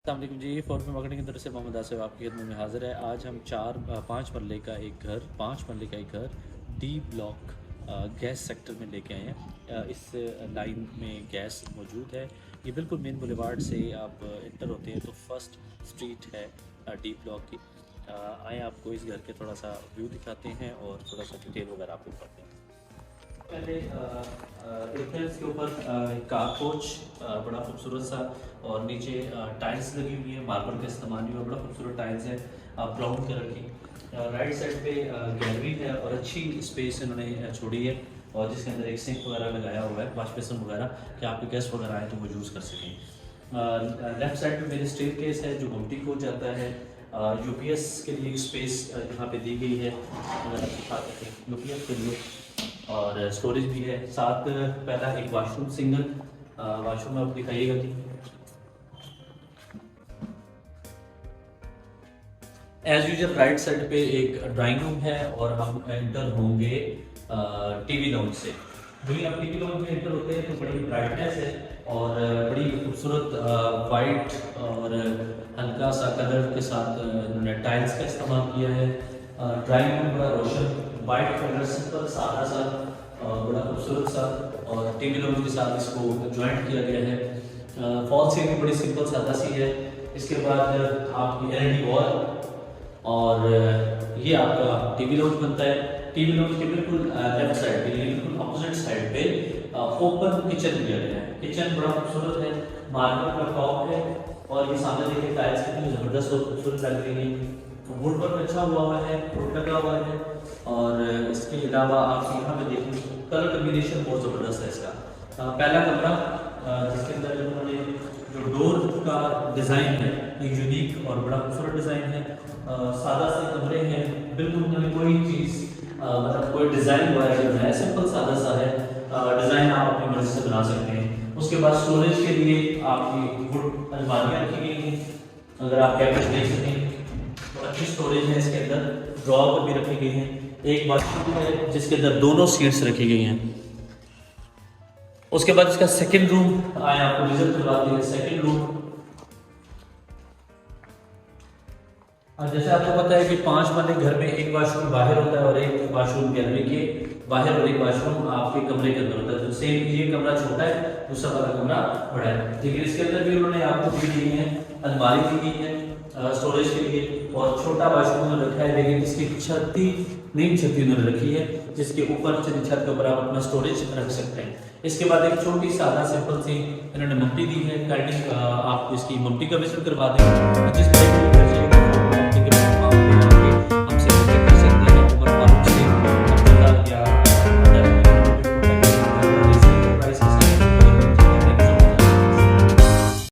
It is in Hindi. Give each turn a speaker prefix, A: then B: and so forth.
A: अस्सलाम जी, फॉर्म मार्केटिंग की तरफ से मोहम्मद आसिफ आपकी खिदमत में हाज़िर है। आज हम 5 मरले का एक घर डी ब्लॉक गैस सेक्टर में लेके आए हैं। इस लाइन में गैस मौजूद है। ये बिल्कुल मेन बुलेवार्ड से आप इंटर होते हैं तो फर्स्ट स्ट्रीट है डी ब्लॉक की। आए आपको इस घर के थोड़ा सा व्यू दिखाते हैं और थोड़ा सा डिटेल वगैरह आपको बताते हैं। पहले एक है इसके ऊपर कारपोच बड़ा खूबसूरत सा और नीचे टाइल्स लगी हुई है, मार्बल का इस्तेमाल हुआ, बड़ा खूबसूरत टाइल्स है ब्राउन कलर की। राइट साइड पे गैलरी है और अच्छी स्पेस इन्होंने छोड़ी है और जिसके अंदर एक सिंक वगैरह लगाया हुआ है, वॉश बेसिन वगैरह कि आपके गेस्ट वगैरह आए तो वो यूज़ कर सकें। लेफ्ट साइड पे मेरे स्टेयर केस है जो घुमटी को जाता है। यूपीएस के लिए स्पेस यहाँ पे दी गई है यूपीएस के लिए और स्टोरेज भी है। साथ पहला एक वाशरूम सिंगल वाशरूम आप दिखाइएगा जी। एज यूजल राइट साइड पे एक ड्राइंग रूम है और हम एंटर होंगे टीवी लाउंज से। वही आप टीवी लाउंज में एंटर होते हैं तो बड़ी ब्राइटनेस है और बड़ी खूबसूरत वाइट और हल्का सा कलर के साथ इन्होंने टाइल्स का इस्तेमाल किया है। ड्राइंग रूम बड़ा रोशन वाइट कलर सिंपल सादा सा बड़ा खूबसूरत सा और टीवी लाउंज के साथ इसको ज्वाइंट किया गया है। फॉल सीलिंग बड़ी सिंपल सादा सी है। इसके बाद आपकी एलईडी वॉल और ये आपका टीवी लाउंज बनता है। टीवी लाउंज के बिल्कुल लेफ्ट साइड पे बिल्कुल अपोजिट साइड पे ओपन किचन दिया गया है। किचन बड़ा खूबसूरत है, मार्बल का टॉप है और ये सामने देखिए टाइल्स कितनी ज़बरदस्त और खूबसूरत लग रही है। वुड पर अच्छा हुआ है, वुड लगा हुआ है और इसके अलावा आप यहाँ पे देखें कलर कम्बिनेशन बहुत ज़बरदस्त है इसका। पहला कमरा जिसके अंदर उन्होंने जो डोर का डिज़ाइन है एक यूनिक और बड़ा खूबसूरत डिज़ाइन है। सादा से कमरे हैं, बिल्कुल उन्होंने कोई चीज़ मतलब कोई डिज़ाइन वगैरह जो है सिंपल सादा सा है। डिज़ाइन आप अपनी मर्जी से बना सकते हैं। उसके बाद स्टोरेज के लिए आपकी वुड अलमारियाँ रखी गई हैं, अगर आप कैबिनेट देख सकें तो अच्छी स्टोरेज है। इसके अंदर ड्रॉर भी रखी गई हैं। एक बाथरूम है जिसके अंदर दोनों सीट्स रखी गई हैं। उसके बाद इसका सेकंड रूम आए आपको विजिट करवाते हैं। सेकंड रूम और जैसे आपको पता है कि 5 वाले घर में एक वाशरूम बाहर होता है और एक वाशरूम गैलरी के बाहर और एक वाशरूम आपके कमरे के अंदर होता है। तो सेम ये कमरा छोटा है, दूसरा वाला कमरा बड़ा है। ठीक है, इसके अंदर भी उन्होंने आपको दी गई है, अलमारी दी गई है स्टोरेज के लिए और छोटा वाशरूम उन्होंने रखा है। लेकिन इसकी नीम छत्ती उन्होंने रखी है जिसके ऊपर छत के ऊपर आप अपना स्टोरेज रख सकते हैं। इसके बाद एक छोटी सादा सिंपल सी इन्होंने मम्टी दी है। काइंडली आप इसकी मम्टी का विजिट करवा दें जिस